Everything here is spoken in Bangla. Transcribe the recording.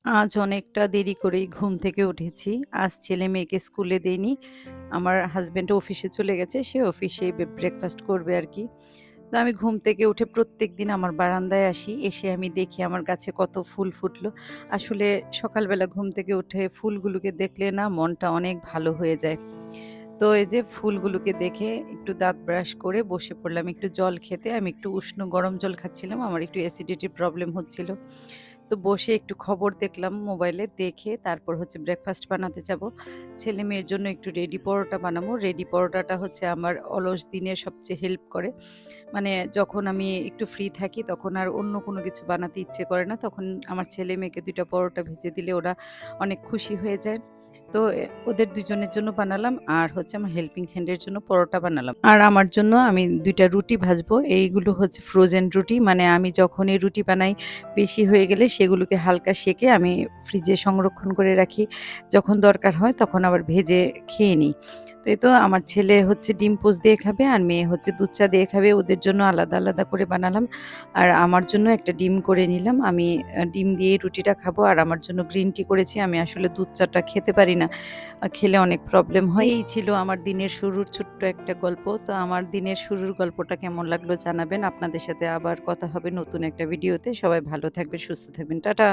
আজ অনেকটা দেরি করেই ঘুম থেকে উঠেছি। আজ ছেলে-মেয়েকে স্কুলে দেইনি। আমার হাসব্যান্ড অফিসে চলে গেছে। সে অফিসেই ব্রেকফাস্ট করবে আরকি। তো আমি ঘুম থেকে উঠে প্রত্যেকদিন আমার বারান্দায় আসি। এসে আমি দেখি আমার গাছে কত ফুল ফুটলো। আসলে সকালবেলা ঘুম থেকে উঠে ফুলগুলোকে দেখলে না মনটা অনেক ভালো হয়ে যায়। তো এই যে ফুলগুলোকে দেখে একটু দাঁত ব্রাশ করে বসে পড়লাম একটু জল খেতে। আমি একটু উষ্ণ গরম জল খাচ্ছিলাম। আমার একটু অ্যাসিডিটির প্রবলেম হচ্ছিল। তো বসে একটু খবর দেখলাম মোবাইলে, দেখে তারপর হচ্ছে ব্রেকফাস্ট বানাতে যাবো। ছেলে-মেয়ের জন্য একটু রেডি পরোটা বানাবো। রেডি পরোটাটা হচ্ছে আমার অলস দিনে সবচেয়ে হেল্প করে। মানে যখন আমি একটু ফ্রি থাকি তখন আর অন্য কোনো কিছু বানাতে ইচ্ছে করে না। তখন আমার ছেলে-মেয়েকে ২ টা পরোটা ভেজে দিলে ওরা অনেক খুশি হয়ে যায়। তো ওদের ২ জনের জন্য বানালাম আর হচ্ছে আমার হেল্পিং হ্যান্ড এর জন্য পরোটা বানালাম। আর আমার জন্য আমি ২ টা রুটি ভাজবো। এইগুলো হচ্ছে ফ্রোজেন রুটি। মানে আমি যখনই রুটি বানাই বেশি হয়ে গেলে সেগুলোকে হালকা সেঁকে আমি ফ্রিজে সংরক্ষণ করে রাখি। যখন দরকার হয় তখন আবার ভেজে খেয়ে নিই। তো এই তো আমার ছেলে হচ্ছে ডিম পোচ দিয়ে খাবে আর মেয়ে হচ্ছে দুধ চা দিয়ে খাবে। ওদের জন্য আলাদা, আলাদা করে বানালাম। আর আমার জন্য একটা ডিম করে নিলাম। আমি ডিম দিয়েই রুটিটা খাবো। আর আমার জন্য গ্রিন টি করেছি। আমি আসলে দুধ চাটা খেতে পারি না। খেলে অনেক প্রবলেম হয়। এই ছিল আমার দিনের শুরুর ছোট্ট একটা গল্প। তো আমার দিনের শুরুর গল্পটা কেমন লাগলো জানাবেন। আপনাদের সাথে আবার কথা হবে নতুন একটা ভিডিওতে। সবাই ভালো থাকবেন, সুস্থ থাকবেন। টাটা।